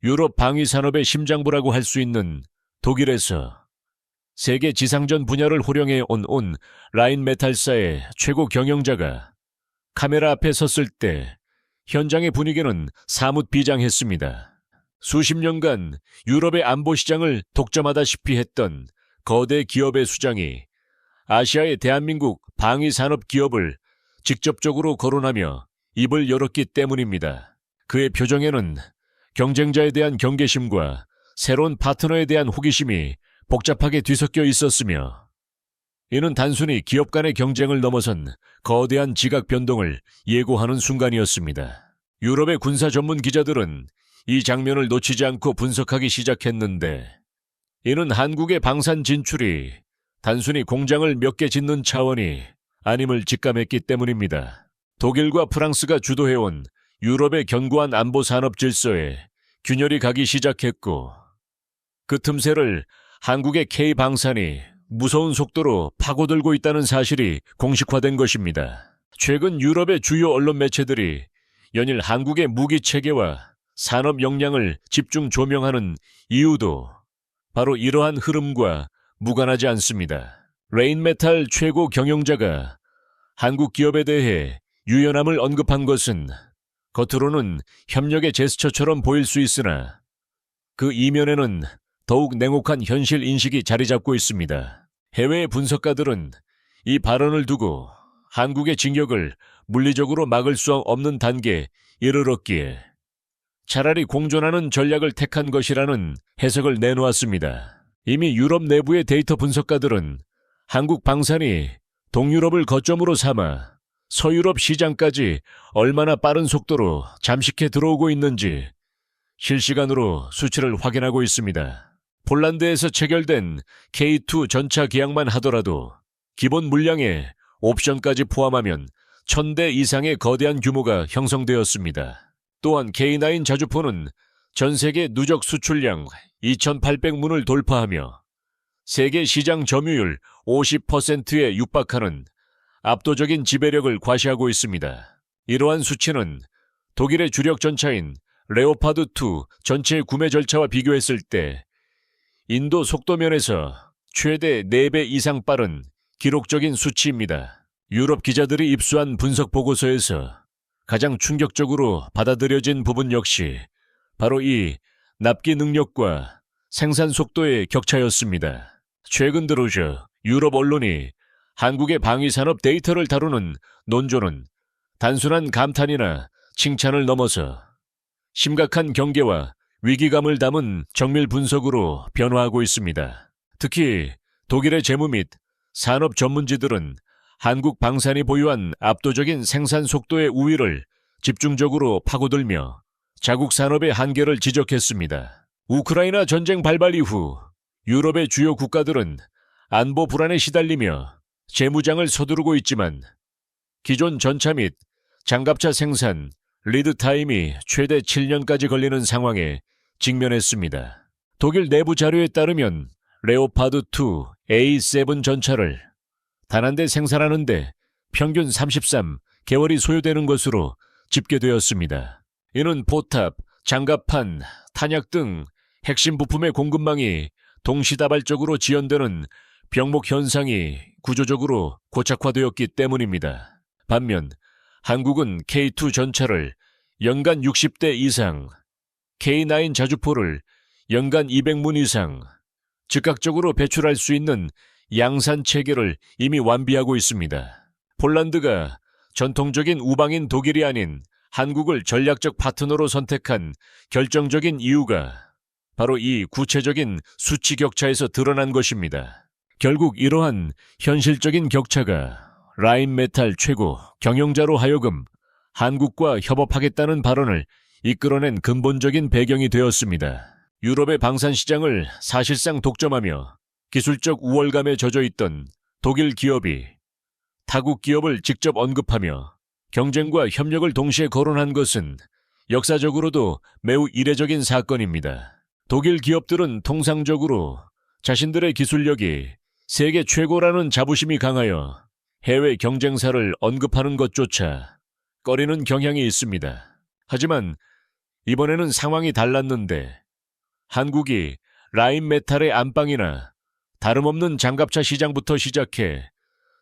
유럽 방위산업의 심장부라고 할 수 있는 독일에서 세계 지상전 분야를 호령해 온 라인메탈사의 최고 경영자가 카메라 앞에 섰을 때 현장의 분위기는 사뭇 비장했습니다. 수십 년간 유럽의 안보 시장을 독점하다시피 했던 거대 기업의 수장이 아시아의 대한민국 방위산업 기업을 직접적으로 거론하며 입을 열었기 때문입니다. 그의 표정에는 경쟁자에 대한 경계심과 새로운 파트너에 대한 호기심이 복잡하게 뒤섞여 있었으며, 이는 단순히 기업 간의 경쟁을 넘어선 거대한 지각 변동을 예고하는 순간이었습니다. 유럽의 군사 전문 기자들은 이 장면을 놓치지 않고 분석하기 시작했는데, 이는 한국의 방산 진출이 단순히 공장을 몇 개 짓는 차원이 아님을 직감했기 때문입니다. 독일과 프랑스가 주도해온 유럽의 견고한 안보 산업 질서에 균열이 가기 시작했고, 그 틈새를 한국의 K방산이 무서운 속도로 파고들고 있다는 사실이 공식화된 것입니다. 최근 유럽의 주요 언론 매체들이 연일 한국의 무기 체계와 산업 역량을 집중 조명하는 이유도 바로 이러한 흐름과 무관하지 않습니다. 레인메탈 최고 경영자가 한국 기업에 대해 유연함을 언급한 것은 겉으로는 협력의 제스처처럼 보일 수 있으나 그 이면에는 더욱 냉혹한 현실 인식이 자리 잡고 있습니다. 해외 분석가들은 이 발언을 두고 한국의 진격을 물리적으로 막을 수 없는 단계에 이르렀기에 차라리 공존하는 전략을 택한 것이라는 해석을 내놓았습니다. 이미 유럽 내부의 데이터 분석가들은 한국 방산이 동유럽을 거점으로 삼아 서유럽 시장까지 얼마나 빠른 속도로 잠식해 들어오고 있는지 실시간으로 수치를 확인하고 있습니다. 폴란드에서 체결된 K2 전차 계약만 하더라도 기본 물량에 옵션까지 포함하면 1000대 이상의 거대한 규모가 형성되었습니다. 또한 K9 자주포는 전 세계 누적 수출량 2800문을 돌파하며 세계 시장 점유율 50%에 육박하는 압도적인 지배력을 과시하고 있습니다. 이러한 수치는 독일의 주력 전차인 레오파드2 전체 구매 절차와 비교했을 때 인도 속도면에서 최대 4배 이상 빠른 기록적인 수치입니다. 유럽 기자들이 입수한 분석 보고서에서 가장 충격적으로 받아들여진 부분 역시 바로 이 납기 능력과 생산 속도의 격차였습니다. 최근 들어서 유럽 언론이 한국의 방위산업 데이터를 다루는 논조는 단순한 감탄이나 칭찬을 넘어서 심각한 경계와 위기감을 담은 정밀 분석으로 변화하고 있습니다. 특히 독일의 재무 및 산업 전문지들은 한국 방산이 보유한 압도적인 생산 속도의 우위를 집중적으로 파고들며 자국 산업의 한계를 지적했습니다. 우크라이나 전쟁 발발 이후 유럽의 주요 국가들은 안보 불안에 시달리며 재무장을 서두르고 있지만 기존 전차 및 장갑차 생산 리드타임이 최대 7년까지 걸리는 상황에 직면했습니다. 독일 내부 자료에 따르면 레오파드2 A7 전차를 단 한 대 생산하는데 평균 33개월이 소요되는 것으로 집계되었습니다. 이는 포탑, 장갑판, 탄약 등 핵심 부품의 공급망이 동시다발적으로 지연되는 병목 현상이 구조적으로 고착화되었기 때문입니다. 반면 한국은 K2 전차를 연간 60대 이상, K9 자주포를 연간 200문 이상 즉각적으로 배출할 수 있는 양산 체계를 이미 완비하고 있습니다. 폴란드가 전통적인 우방인 독일이 아닌 한국을 전략적 파트너로 선택한 결정적인 이유가 바로 이 구체적인 수치 격차에서 드러난 것입니다. 결국 이러한 현실적인 격차가 라인메탈 최고 경영자로 하여금 한국과 협업하겠다는 발언을 이끌어낸 근본적인 배경이 되었습니다. 유럽의 방산 시장을 사실상 독점하며 기술적 우월감에 젖어 있던 독일 기업이 타국 기업을 직접 언급하며 경쟁과 협력을 동시에 거론한 것은 역사적으로도 매우 이례적인 사건입니다. 독일 기업들은 통상적으로 자신들의 기술력이 세계 최고라는 자부심이 강하여 해외 경쟁사를 언급하는 것조차 꺼리는 경향이 있습니다. 하지만 이번에는 상황이 달랐는데 한국이 라인메탈의 안방이나 다름없는 장갑차 시장부터 시작해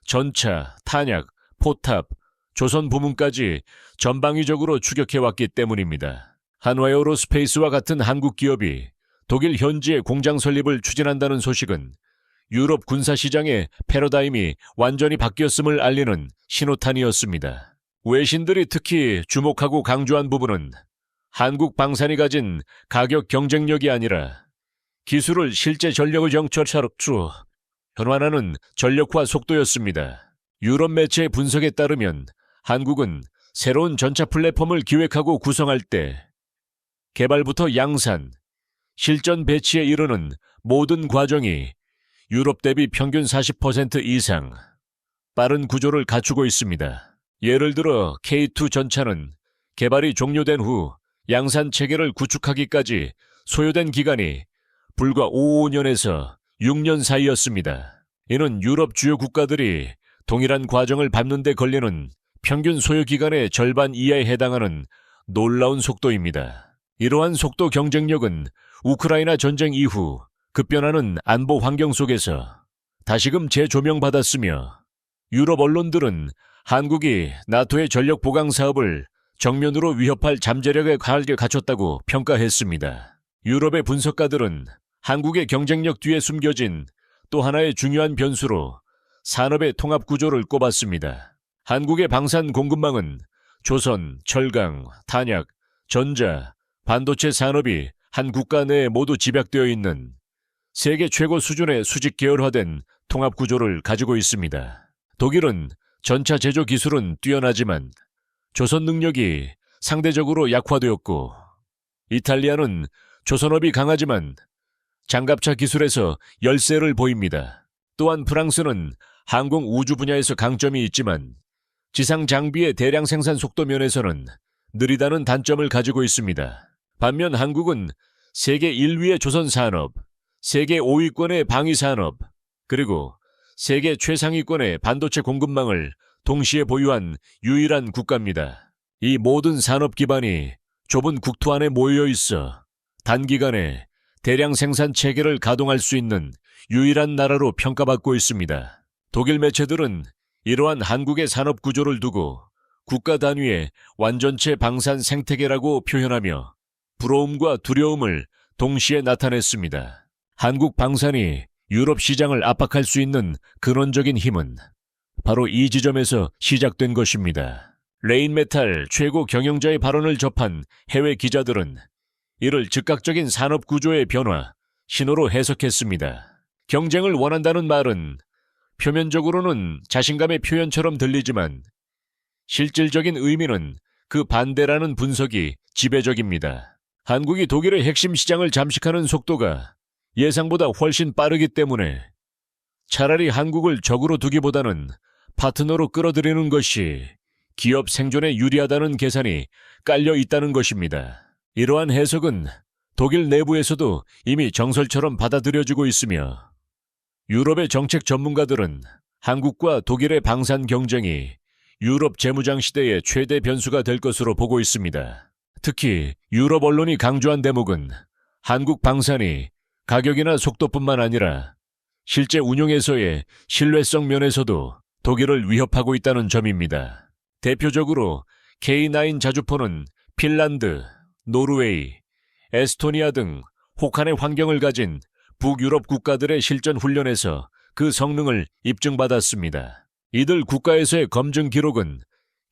전차, 탄약, 포탑, 조선 부문까지 전방위적으로 추격해왔기 때문입니다. 한화에어로스페이스와 같은 한국 기업이 독일 현지에 공장 설립을 추진한다는 소식은 유럽 군사시장의 패러다임이 완전히 바뀌었음을 알리는 신호탄이었습니다. 외신들이 특히 주목하고 강조한 부분은 한국 방산이 가진 가격 경쟁력이 아니라 기술을 실제 전력을 정철차로 변환하는 전력화 속도였습니다. 유럽 매체의 분석에 따르면 한국은 새로운 전차 플랫폼을 기획하고 구성할 때 개발부터 양산, 실전 배치에 이르는 모든 과정이 유럽 대비 평균 40% 이상 빠른 구조를 갖추고 있습니다. 예를 들어 K2 전차는 개발이 종료된 후 양산 체계를 구축하기까지 소요된 기간이 불과 5년에서 6년 사이였습니다. 이는 유럽 주요 국가들이 동일한 과정을 밟는 데 걸리는 평균 소요 기간의 절반 이하에 해당하는 놀라운 속도입니다. 이러한 속도 경쟁력은 우크라이나 전쟁 이후 급변하는 안보 환경 속에서 다시금 재조명받았으며 유럽 언론들은 한국이 나토의 전력 보강 사업을 정면으로 위협할 잠재력에 갖췄다고 평가했습니다. 유럽의 분석가들은 한국의 경쟁력 뒤에 숨겨진 또 하나의 중요한 변수로 산업의 통합 구조를 꼽았습니다. 한국의 방산 공급망은 조선, 철강, 탄약, 전자, 반도체 산업이 한 국가 내에 모두 집약되어 있는 세계 최고 수준의 수직 계열화된 통합 구조를 가지고 있습니다. 독일은 전차 제조 기술은 뛰어나지만 조선 능력이 상대적으로 약화되었고, 이탈리아는 조선업이 강하지만 장갑차 기술에서 열세를 보입니다. 또한 프랑스는 항공 우주 분야에서 강점이 있지만 지상 장비의 대량 생산 속도 면에서는 느리다는 단점을 가지고 있습니다. 반면 한국은 세계 1위의 조선 산업, 세계 5위권의 방위 산업, 그리고 세계 최상위권의 반도체 공급망을 동시에 보유한 유일한 국가입니다. 이 모든 산업 기반이 좁은 국토 안에 모여 있어 단기간에 대량 생산 체계를 가동할 수 있는 유일한 나라로 평가받고 있습니다. 독일 매체들은 이러한 한국의 산업 구조를 두고 국가 단위의 완전체 방산 생태계라고 표현하며 부러움과 두려움을 동시에 나타냈습니다. 한국 방산이 유럽 시장을 압박할 수 있는 근원적인 힘은 바로 이 지점에서 시작된 것입니다. 레인메탈 최고 경영자의 발언을 접한 해외 기자들은 이를 즉각적인 산업 구조의 변화, 신호로 해석했습니다. 경쟁을 원한다는 말은 표면적으로는 자신감의 표현처럼 들리지만 실질적인 의미는 그 반대라는 분석이 지배적입니다. 한국이 독일의 핵심 시장을 잠식하는 속도가 예상보다 훨씬 빠르기 때문에 차라리 한국을 적으로 두기보다는 파트너로 끌어들이는 것이 기업 생존에 유리하다는 계산이 깔려 있다는 것입니다. 이러한 해석은 독일 내부에서도 이미 정설처럼 받아들여지고 있으며 유럽의 정책 전문가들은 한국과 독일의 방산 경쟁이 유럽 재무장 시대의 최대 변수가 될 것으로 보고 있습니다. 특히 유럽 언론이 강조한 대목은 한국 방산이 가격이나 속도뿐만 아니라 실제 운용에서의 신뢰성 면에서도 독일을 위협하고 있다는 점입니다. 대표적으로 K9 자주포는 핀란드, 노르웨이, 에스토니아 등 혹한의 환경을 가진 북유럽 국가들의 실전 훈련에서 그 성능을 입증받았습니다. 이들 국가에서의 검증 기록은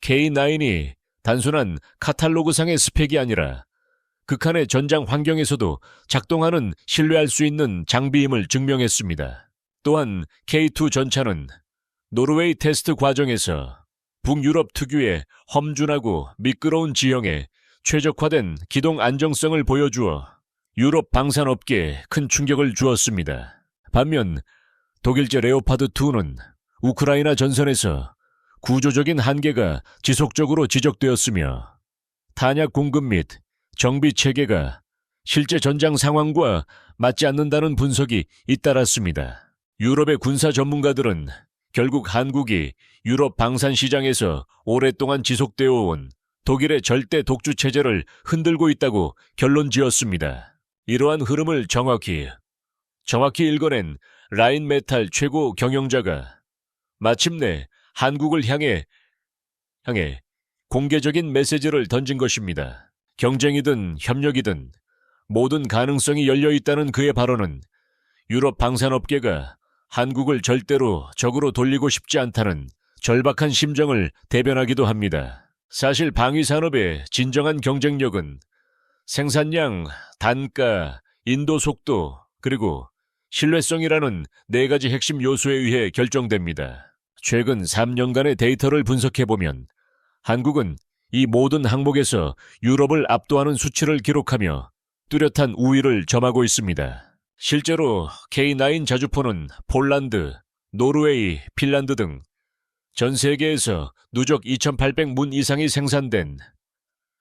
K9이 단순한 카탈로그상의 스펙이 아니라 극한의 전장 환경에서도 작동하는 신뢰할 수 있는 장비임을 증명했습니다. 또한 K2 전차는 노르웨이 테스트 과정에서 북유럽 특유의 험준하고 미끄러운 지형에 최적화된 기동 안정성을 보여주어 유럽 방산업계에 큰 충격을 주었습니다. 반면 독일제 레오파드2는 우크라이나 전선에서 구조적인 한계가 지속적으로 지적되었으며 탄약 공급 및 정비 체계가 실제 전장 상황과 맞지 않는다는 분석이 잇따랐습니다. 유럽의 군사 전문가들은 결국 한국이 유럽 방산 시장에서 오랫동안 지속되어 온 독일의 절대 독주 체제를 흔들고 있다고 결론 지었습니다. 이러한 흐름을 정확히 읽어낸 라인메탈 최고 경영자가 마침내 한국을 향해 공개적인 메시지를 던진 것입니다. 경쟁이든 협력이든 모든 가능성이 열려 있다는 그의 발언은 유럽 방산업계가 한국을 절대로 적으로 돌리고 싶지 않다는 절박한 심정을 대변하기도 합니다. 사실 방위산업의 진정한 경쟁력은 생산량, 단가, 인도 속도, 그리고 신뢰성이라는 네 가지 핵심 요소에 의해 결정됩니다. 최근 3년간의 데이터를 분석해보면 한국은 이 모든 항목에서 유럽을 압도하는 수치를 기록하며 뚜렷한 우위를 점하고 있습니다. 실제로 K9 자주포는 폴란드, 노르웨이, 핀란드 등 전 세계에서 누적 2,800문 이상이 생산된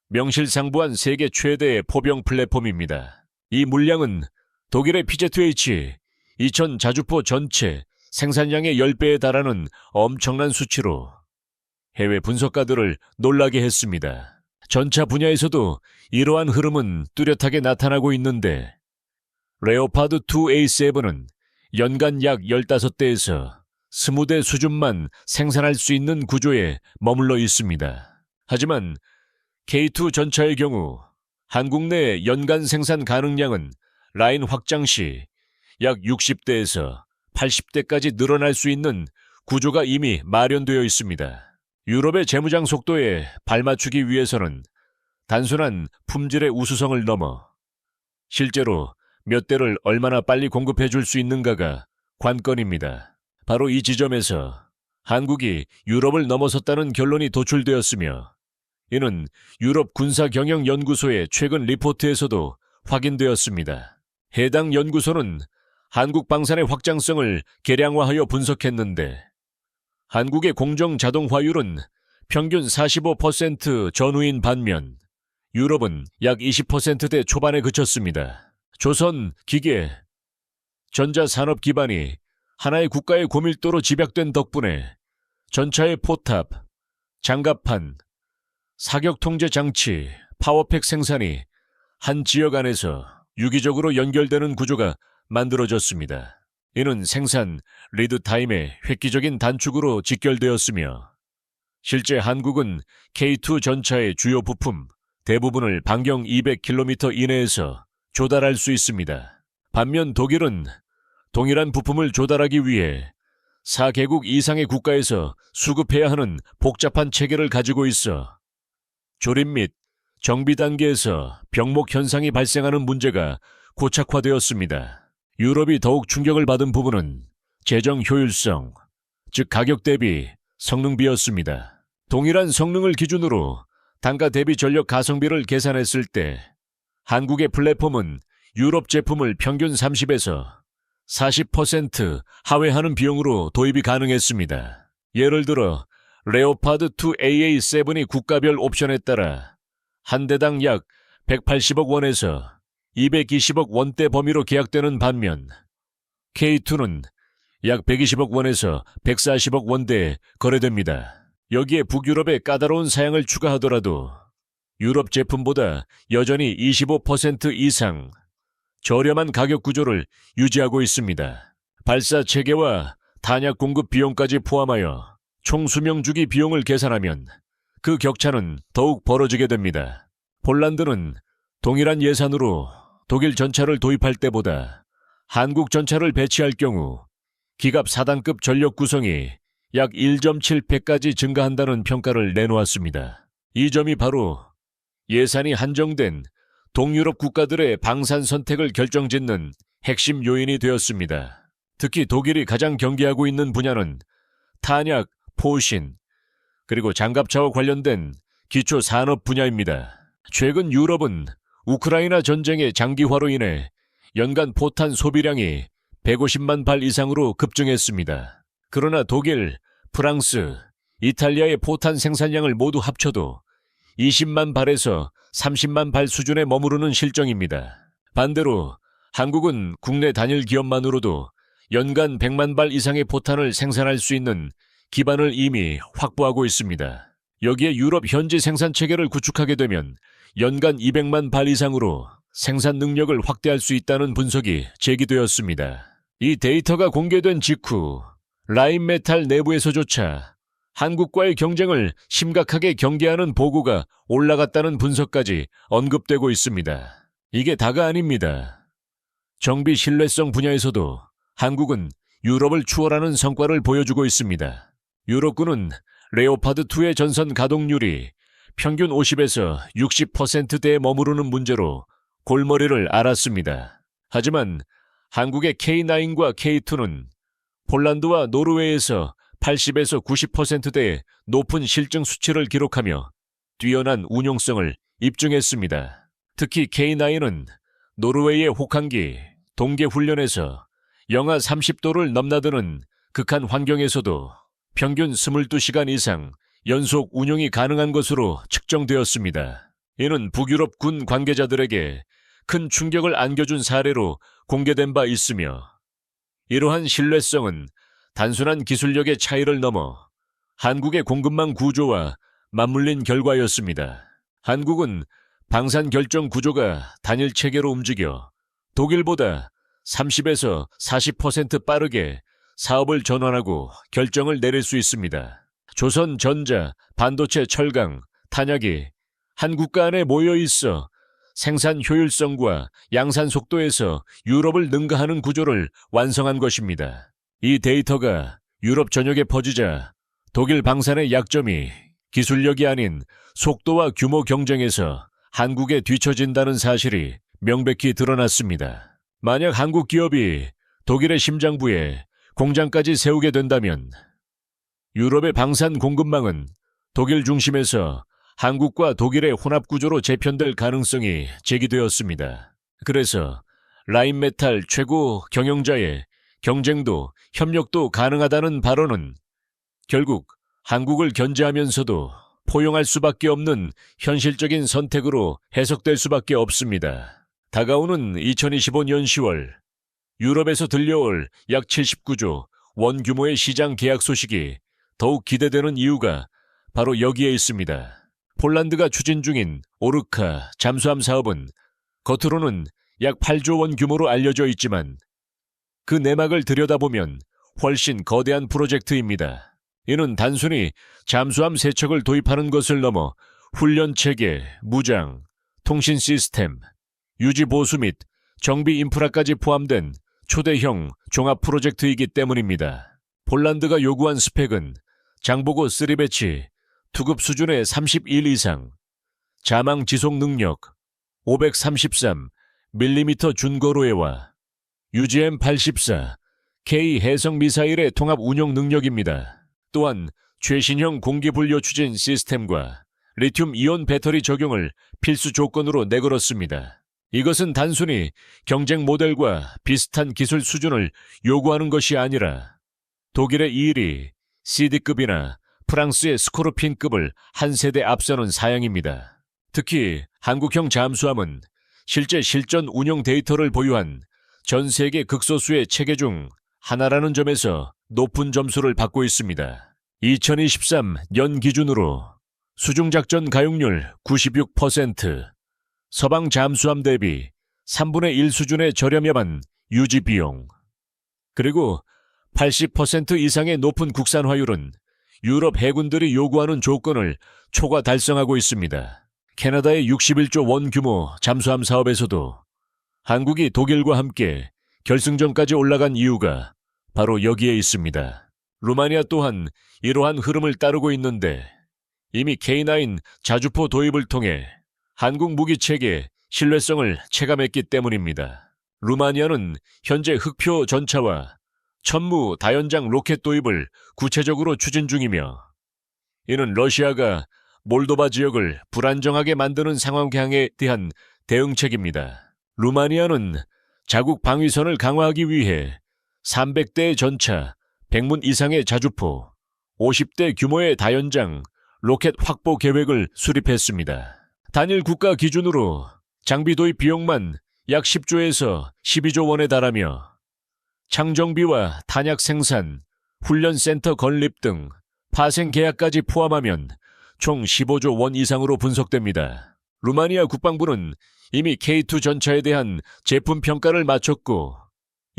명실상부한 세계 최대의 포병 플랫폼입니다. 이 물량은 독일의 PZ-H 2000 자주포 전체 생산량의 10배에 달하는 엄청난 수치로 해외 분석가들을 놀라게 했습니다. 전차 분야에서도 이러한 흐름은 뚜렷하게 나타나고 있는데 레오파드 2A7은 연간 약 15대에서 20대 수준만 생산할 수 있는 구조에 머물러 있습니다. 하지만 K2 전차의 경우 한국 내 연간 생산 가능량은 라인 확장 시 약 60대에서 80대까지 늘어날 수 있는 구조가 이미 마련되어 있습니다. 유럽의 재무장 속도에 발맞추기 위해서는 단순한 품질의 우수성을 넘어 실제로 몇 대를 얼마나 빨리 공급해 줄 수 있는가가 관건입니다. 바로 이 지점에서 한국이 유럽을 넘어섰다는 결론이 도출되었으며 이는 유럽 군사경영연구소의 최근 리포트에서도 확인되었습니다. 해당 연구소는 한국 방산의 확장성을 계량화하여 분석했는데 한국의 공정 자동화율은 평균 45% 전후인 반면 유럽은 약 20%대 초반에 그쳤습니다. 조선, 기계, 전자산업 기반이 하나의 국가의 고밀도로 집약된 덕분에 전차의 포탑, 장갑판, 사격 통제 장치, 파워팩 생산이 한 지역 안에서 유기적으로 연결되는 구조가 만들어졌습니다. 이는 생산 리드 타임의 획기적인 단축으로 직결되었으며 실제 한국은 K2 전차의 주요 부품 대부분을 반경 200km 이내에서 조달할 수 있습니다. 반면 독일은 동일한 부품을 조달하기 위해 4개국 이상의 국가에서 수급해야 하는 복잡한 체계를 가지고 있어 조립 및 정비 단계에서 병목 현상이 발생하는 문제가 고착화되었습니다. 유럽이 더욱 충격을 받은 부분은 재정 효율성, 즉 가격 대비 성능비였습니다. 동일한 성능을 기준으로 단가 대비 전력 가성비를 계산했을 때 한국의 플랫폼은 유럽 제품을 평균 30에서 40% 하회하는 비용으로 도입이 가능했습니다. 예를 들어 레오파드 2AA7이 국가별 옵션에 따라 한 대당 약 180억 원에서 220억 원대 범위로 계약되는 반면 K2는 약 120억 원에서 140억 원대에 거래됩니다. 여기에 북유럽의 까다로운 사양을 추가하더라도 유럽 제품보다 여전히 25% 이상 저렴한 가격 구조를 유지하고 있습니다. 발사 체계와 탄약 공급 비용까지 포함하여 총 수명 주기 비용을 계산하면 그 격차는 더욱 벌어지게 됩니다. 폴란드는 동일한 예산으로 독일 전차를 도입할 때보다 한국 전차를 배치할 경우 기갑 4단급 전력 구성이 약 1.7배까지 증가한다는 평가를 내놓았습니다. 이 점이 바로 예산이 한정된 동유럽 국가들의 방산 선택을 결정짓는 핵심 요인이 되었습니다. 특히 독일이 가장 경계하고 있는 분야는 탄약, 포신, 그리고 장갑차와 관련된 기초 산업 분야입니다. 최근 유럽은 우크라이나 전쟁의 장기화로 인해 연간 포탄 소비량이 150만 발 이상으로 급증했습니다. 그러나 독일, 프랑스, 이탈리아의 포탄 생산량을 모두 합쳐도 20만 발에서 30만 발 수준에 머무르는 실정입니다. 반대로 한국은 국내 단일 기업만으로도 연간 100만 발 이상의 포탄을 생산할 수 있는 기반을 이미 확보하고 있습니다. 여기에 유럽 현지 생산 체계를 구축하게 되면 연간 200만 발 이상으로 생산 능력을 확대할 수 있다는 분석이 제기되었습니다. 이 데이터가 공개된 직후 라인메탈 내부에서조차 한국과의 경쟁을 심각하게 경계하는 보고가 올라갔다는 분석까지 언급되고 있습니다. 이게 다가 아닙니다. 정비 신뢰성 분야에서도 한국은 유럽을 추월하는 성과를 보여주고 있습니다. 유럽군은 레오파드2의 전선 가동률이 평균 50에서 60%대에 머무르는 문제로 골머리를 앓았습니다. 하지만 한국의 K9과 K2는 폴란드와 노르웨이에서 80에서 90%대의 높은 실증 수치를 기록하며 뛰어난 운용성을 입증했습니다. 특히 K9은 노르웨이의 혹한기 동계 훈련에서 영하 30도를 넘나드는 극한 환경에서도 평균 22시간 이상 연속 운용이 가능한 것으로 측정되었습니다. 이는 북유럽 군 관계자들에게 큰 충격을 안겨준 사례로 공개된 바 있으며 이러한 신뢰성은 단순한 기술력의 차이를 넘어 한국의 공급망 구조와 맞물린 결과였습니다. 한국은 방산 결정 구조가 단일 체계로 움직여 독일보다 30에서 40% 빠르게 사업을 전환하고 결정을 내릴 수 있습니다. 조선, 전자, 반도체, 철강, 탄약이 한 국가 안에 모여 있어 생산 효율성과 양산 속도에서 유럽을 능가하는 구조를 완성한 것입니다. 이 데이터가 유럽 전역에 퍼지자 독일 방산의 약점이 기술력이 아닌 속도와 규모 경쟁에서 한국에 뒤처진다는 사실이 명백히 드러났습니다. 만약 한국 기업이 독일의 심장부에 공장까지 세우게 된다면 유럽의 방산 공급망은 독일 중심에서 한국과 독일의 혼합구조로 재편될 가능성이 제기되었습니다. 그래서 라인메탈 최고 경영자의 경쟁도 협력도 가능하다는 발언은 결국 한국을 견제하면서도 포용할 수밖에 없는 현실적인 선택으로 해석될 수밖에 없습니다. 다가오는 2025년 10월 유럽에서 들려올 약 79조 원 규모의 시장 계약 소식이 더욱 기대되는 이유가 바로 여기에 있습니다. 폴란드가 추진 중인 오르카 잠수함 사업은 겉으로는 약 8조 원 규모로 알려져 있지만 그 내막을 들여다보면 훨씬 거대한 프로젝트입니다. 이는 단순히 잠수함 세척을 도입하는 것을 넘어 훈련 체계, 무장, 통신 시스템, 유지 보수 및 정비 인프라까지 포함된 초대형 종합 프로젝트이기 때문입니다. 폴란드가 요구한 스펙은 장보고 3배치, 투급 수준의 31 이상, 자망 지속 능력 533mm 준거로해와 UGM-84 K 해성 미사일의 통합 운용 능력입니다. 또한 최신형 공기분료 추진 시스템과 리튬 이온 배터리 적용을 필수 조건으로 내걸었습니다. 이것은 단순히 경쟁 모델과 비슷한 기술 수준을 요구하는 것이 아니라 독일의 이일이 CD급이나 프랑스의 스코르핀급을 한 세대 앞서는 사양입니다. 특히 한국형 잠수함은 실제 실전 운용 데이터를 보유한 전 세계 극소수의 체계 중 하나라는 점에서 높은 점수를 받고 있습니다. 2023년 기준으로 수중작전 가용률 96%, 서방 잠수함 대비 3분의 1 수준의 저렴한 유지 비용, 그리고 80% 이상의 높은 국산화율은 유럽 해군들이 요구하는 조건을 초과 달성하고 있습니다. 캐나다의 61조 원 규모 잠수함 사업에서도 한국이 독일과 함께 결승전까지 올라간 이유가 바로 여기에 있습니다. 루마니아 또한 이러한 흐름을 따르고 있는데 이미 K9 자주포 도입을 통해 한국 무기체계 신뢰성을 체감했기 때문입니다. 루마니아는 현재 흑표 전차와 천무 다연장 로켓 도입을 구체적으로 추진 중이며 이는 러시아가 몰도바 지역을 불안정하게 만드는 상황향에 대한 대응책입니다. 루마니아는 자국 방위선을 강화하기 위해 300대의 전차, 100문 이상의 자주포, 50대 규모의 다연장 로켓 확보 계획을 수립했습니다. 단일 국가 기준으로 장비 도입 비용만 약 10조에서 12조 원에 달하며 창정비와 탄약 생산, 훈련센터 건립 등 파생 계약까지 포함하면 총 15조 원 이상으로 분석됩니다. 루마니아 국방부는 이미 K2 전차에 대한 제품 평가를 마쳤고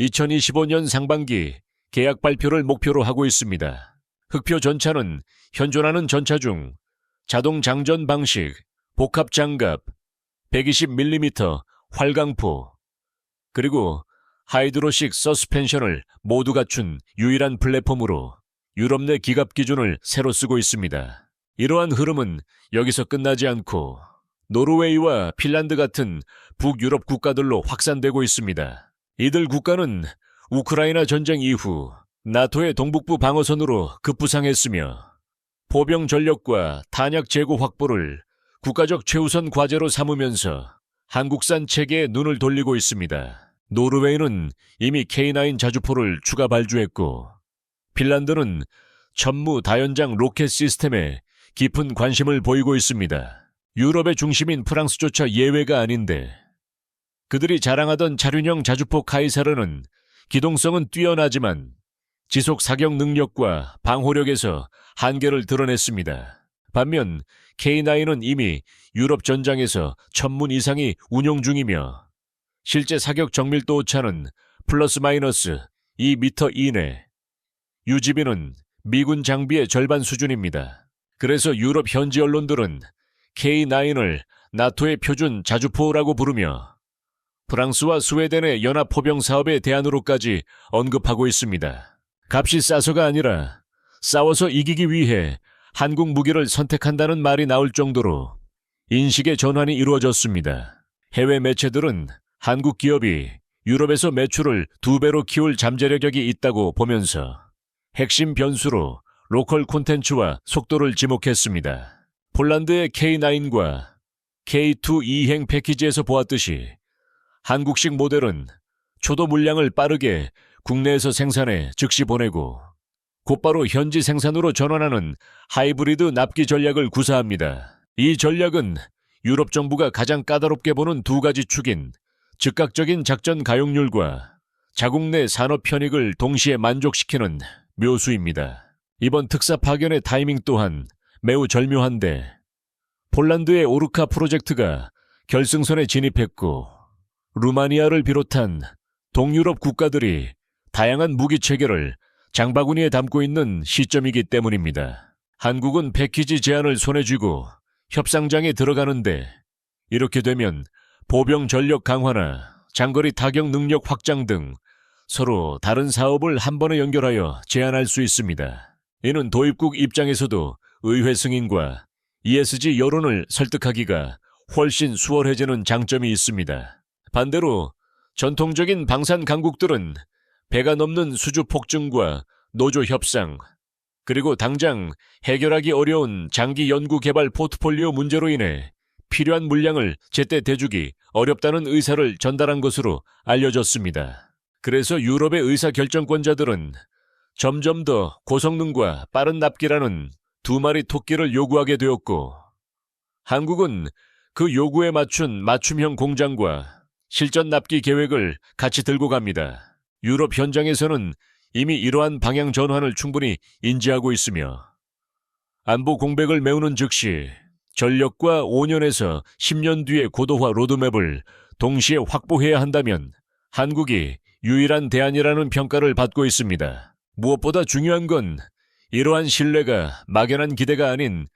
2025년 상반기 계약 발표를 목표로 하고 있습니다. 흑표 전차는 현존하는 전차 중 자동 장전 방식, 복합 장갑, 120mm 활강포, 그리고 하이드로식 서스펜션을 모두 갖춘 유일한 플랫폼으로 유럽 내 기갑 기준을 새로 쓰고 있습니다. 이러한 흐름은 여기서 끝나지 않고 노르웨이와 핀란드 같은 북유럽 국가들로 확산되고 있습니다. 이들 국가는 우크라이나 전쟁 이후 나토의 동북부 방어선으로 급부상했으며 포병 전력과 탄약 재고 확보를 국가적 최우선 과제로 삼으면서 한국산 체계에 눈을 돌리고 있습니다. 노르웨이는 이미 K9 자주포를 추가 발주했고 핀란드는 천무 다연장 로켓 시스템에 깊은 관심을 보이고 있습니다. 유럽의 중심인 프랑스조차 예외가 아닌데 그들이 자랑하던 차륜형 자주포 카이사르는 기동성은 뛰어나지만 지속 사격 능력과 방호력에서 한계를 드러냈습니다. 반면 K9은 이미 유럽 전장에서 1000문 이상이 운용 중이며 실제 사격 정밀도 오차는 플러스 마이너스 2m 이내, 유지비는 미군 장비의 절반 수준입니다. 그래서 유럽 현지 언론들은 K9을 나토의 표준 자주포라고 부르며 프랑스와 스웨덴의 연합 포병 사업의 대안으로까지 언급하고 있습니다. 값이 싸서가 아니라 싸워서 이기기 위해 한국 무기를 선택한다는 말이 나올 정도로 인식의 전환이 이루어졌습니다. 해외 매체들은 한국 기업이 유럽에서 매출을 2배로 키울 잠재력이 있다고 보면서 핵심 변수로 로컬 콘텐츠와 속도를 지목했습니다. 폴란드의 K9과 K2 이행 패키지에서 보았듯이 한국식 모델은 초도 물량을 빠르게 국내에서 생산해 즉시 보내고 곧바로 현지 생산으로 전환하는 하이브리드 납기 전략을 구사합니다. 이 전략은 유럽 정부가 가장 까다롭게 보는 두 가지 축인 즉각적인 작전 가용률과 자국 내 산업 편익을 동시에 만족시키는 묘수입니다. 이번 특사 파견의 타이밍 또한 매우 절묘한데 폴란드의 오르카 프로젝트가 결승선에 진입했고 루마니아를 비롯한 동유럽 국가들이 다양한 무기 체계를 장바구니에 담고 있는 시점이기 때문입니다. 한국은 패키지 제안을 손에 쥐고 협상장에 들어가는데 이렇게 되면 보병 전력 강화나 장거리 타격 능력 확장 등 서로 다른 사업을 한 번에 연결하여 제안할 수 있습니다. 이는 도입국 입장에서도 의회 승인과 ESG 여론을 설득하기가 훨씬 수월해지는 장점이 있습니다. 반대로 전통적인 방산 강국들은 배가 넘는 수주 폭증과 노조 협상, 그리고 당장 해결하기 어려운 장기 연구 개발 포트폴리오 문제로 인해 필요한 물량을 제때 대주기 어렵다는 의사를 전달한 것으로 알려졌습니다. 그래서 유럽의 의사결정권자들은 점점 더 고성능과 빠른 납기라는 두 마리 토끼를 요구하게 되었고 한국은 그 요구에 맞춘 맞춤형 공장과 실전 납기 계획을 같이 들고 갑니다. 유럽 현장에서는 이미 이러한 방향 전환을 충분히 인지하고 있으며 안보 공백을 메우는 즉시 전력과 5년에서 10년 뒤의 고도화 로드맵을 동시에 확보해야 한다면 한국이 유일한 대안이라는 평가를 받고 있습니다. 무엇보다 중요한 건 이러한 신뢰가 막연한 기대가 아닌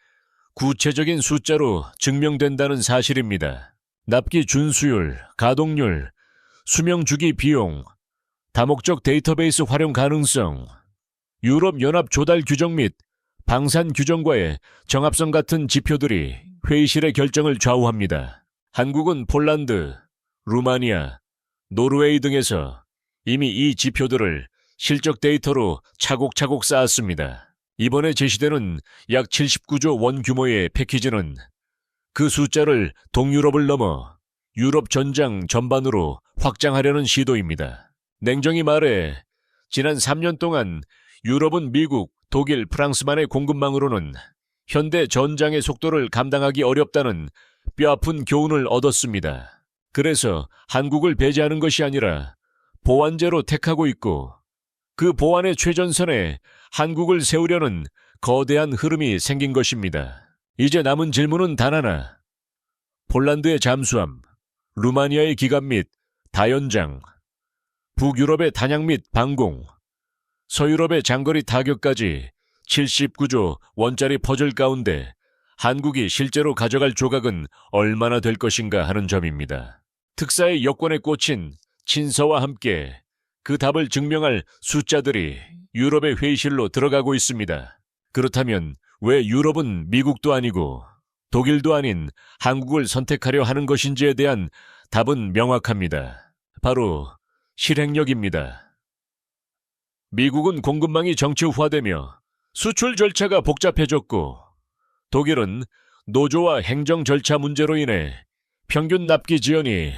구체적인 숫자로 증명된다는 사실입니다. 납기 준수율, 가동률, 수명 주기 비용, 다목적 데이터베이스 활용 가능성, 유럽연합 조달 규정 및 방산 규정과의 정합성 같은 지표들이 회의실의 결정을 좌우합니다. 한국은 폴란드, 루마니아, 노르웨이 등에서 이미 이 지표들을 실적 데이터로 차곡차곡 쌓았습니다. 이번에 제시되는 약 79조 원 규모의 패키지는 그 숫자를 동유럽을 넘어 유럽 전장 전반으로 확장하려는 시도입니다. 냉정히 말해 지난 3년 동안 유럽은 미국, 독일, 프랑스만의 공급망으로는 현대 전장의 속도를 감당하기 어렵다는 뼈아픈 교훈을 얻었습니다. 그래서 한국을 배제하는 것이 아니라 보완제로 택하고 있고 그 보완의 최전선에 한국을 세우려는 거대한 흐름이 생긴 것입니다. 이제 남은 질문은 단 하나. 폴란드의 잠수함, 루마니아의 기갑 및 다연장, 북유럽의 단양 및 방공, 서유럽의 장거리 타격까지 79조 원짜리 퍼즐 가운데 한국이 실제로 가져갈 조각은 얼마나 될 것인가 하는 점입니다. 특사의 여권에 꽂힌 친서와 함께 그 답을 증명할 숫자들이 유럽의 회의실로 들어가고 있습니다. 그렇다면 왜 유럽은 미국도 아니고 독일도 아닌 한국을 선택하려 하는 것인지에 대한 답은 명확합니다. 바로 실행력입니다. 미국은 공급망이 정치화되며 수출 절차가 복잡해졌고 독일은 노조와 행정 절차 문제로 인해 평균 납기 지연이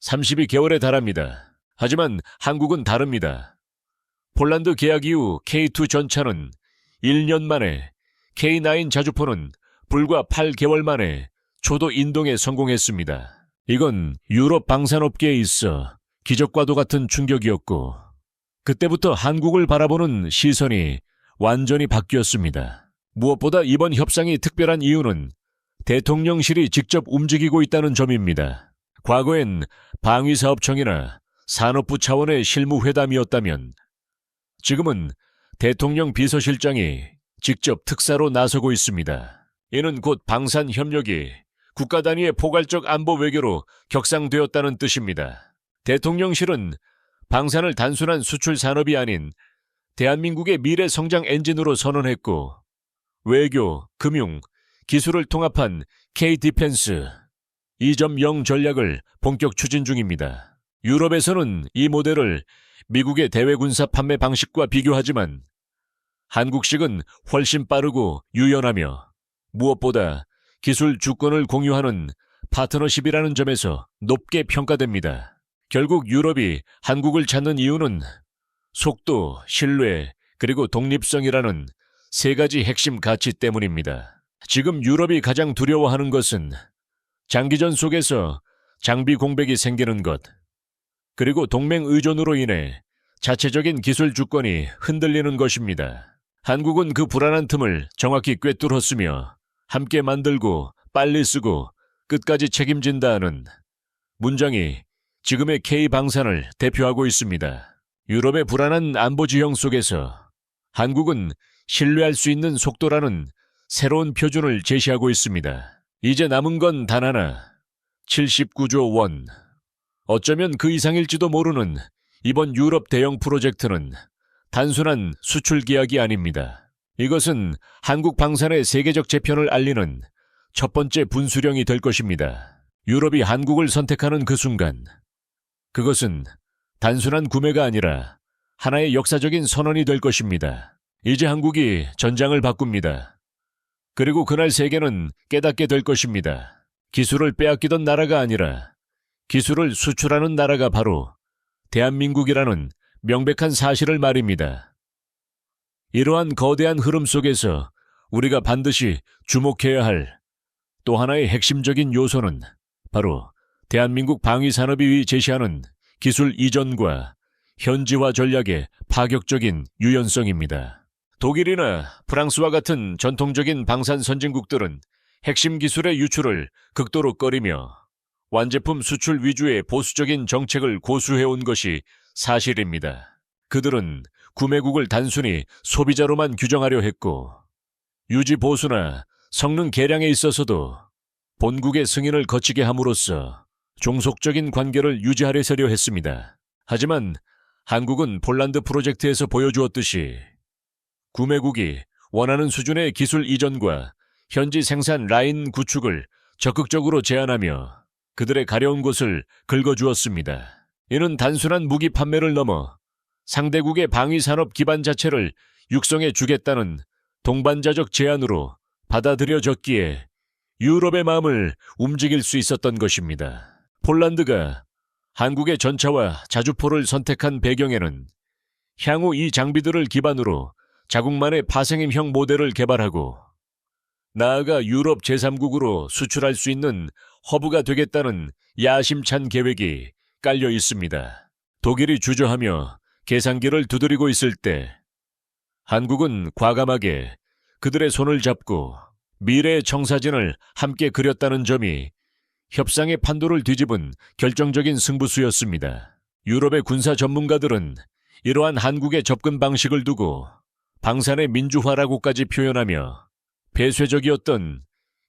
32개월에 달합니다. 하지만 한국은 다릅니다. 폴란드 계약 이후 K2 전차는 1년 만에, K9 자주포는 불과 8개월 만에 초도 인동에 성공했습니다. 이건 유럽 방산업계에 있어 기적과도 같은 충격이었고 그때부터 한국을 바라보는 시선이 완전히 바뀌었습니다. 무엇보다 이번 협상이 특별한 이유는 대통령실이 직접 움직이고 있다는 점입니다. 과거엔 방위사업청이나 산업부 차원의 실무회담이었다면 지금은 대통령 비서실장이 직접 특사로 나서고 있습니다. 이는 곧 방산협력이 국가 단위의 포괄적 안보 외교로 격상되었다는 뜻입니다. 대통령실은 방산을 단순한 수출 산업이 아닌 대한민국의 미래 성장 엔진으로 선언했고 외교, 금융, 기술을 통합한 K-디펜스 2.0 전략을 본격 추진 중입니다. 유럽에서는 이 모델을 미국의 대외군사 판매 방식과 비교하지만 한국식은 훨씬 빠르고 유연하며 무엇보다 기술 주권을 공유하는 파트너십이라는 점에서 높게 평가됩니다. 결국 유럽이 한국을 찾는 이유는 속도, 신뢰, 그리고 독립성이라는 세 가지 핵심 가치 때문입니다. 지금 유럽이 가장 두려워하는 것은 장기전 속에서 장비 공백이 생기는 것, 그리고 동맹 의존으로 인해 자체적인 기술 주권이 흔들리는 것입니다. 한국은 그 불안한 틈을 정확히 꿰뚫었으며 함께 만들고 빨리 쓰고 끝까지 책임진다는 문장이 지금의 K방산을 대표하고 있습니다. 유럽의 불안한 안보 지형 속에서 한국은 신뢰할 수 있는 속도라는 새로운 표준을 제시하고 있습니다. 이제 남은 건 단 하나, 79조 원. 어쩌면 그 이상일지도 모르는 이번 유럽 대형 프로젝트는 단순한 수출 계약이 아닙니다. 이것은 한국 방산의 세계적 재편을 알리는 첫 번째 분수령이 될 것입니다. 유럽이 한국을 선택하는 그 순간, 그것은 단순한 구매가 아니라 하나의 역사적인 선언이 될 것입니다. 이제 한국이 전장을 바꿉니다. 그리고 그날 세계는 깨닫게 될 것입니다. 기술을 빼앗기던 나라가 아니라 기술을 수출하는 나라가 바로 대한민국이라는 명백한 사실을 말입니다. 이러한 거대한 흐름 속에서 우리가 반드시 주목해야 할 또 하나의 핵심적인 요소는 바로 대한민국 방위산업이 제시하는 기술 이전과 현지화 전략의 파격적인 유연성입니다. 독일이나 프랑스와 같은 전통적인 방산 선진국들은 핵심 기술의 유출을 극도로 꺼리며 완제품 수출 위주의 보수적인 정책을 고수해온 것이 사실입니다. 그들은 구매국을 단순히 소비자로만 규정하려 했고 유지 보수나 성능 개량에 있어서도 본국의 승인을 거치게 함으로써 종속적인 관계를 유지하려고 했습니다. 하지만 한국은 폴란드 프로젝트에서 보여주었듯이 구매국이 원하는 수준의 기술 이전과 현지 생산 라인 구축을 적극적으로 제안하며 그들의 가려운 곳을 긁어주었습니다. 이는 단순한 무기 판매를 넘어 상대국의 방위산업 기반 자체를 육성해 주겠다는 동반자적 제안으로 받아들여졌기에 유럽의 마음을 움직일 수 있었던 것입니다. 폴란드가 한국의 전차와 자주포를 선택한 배경에는 향후 이 장비들을 기반으로 자국만의 파생임형 모델을 개발하고 나아가 유럽 제3국으로 수출할 수 있는 허브가 되겠다는 야심찬 계획이 깔려 있습니다. 독일이 주저하며 계산기를 두드리고 있을 때 한국은 과감하게 그들의 손을 잡고 미래의 청사진을 함께 그렸다는 점이 협상의 판도를 뒤집은 결정적인 승부수였습니다. 유럽의 군사 전문가들은 이러한 한국의 접근 방식을 두고 방산의 민주화라고까지 표현하며 폐쇄적이었던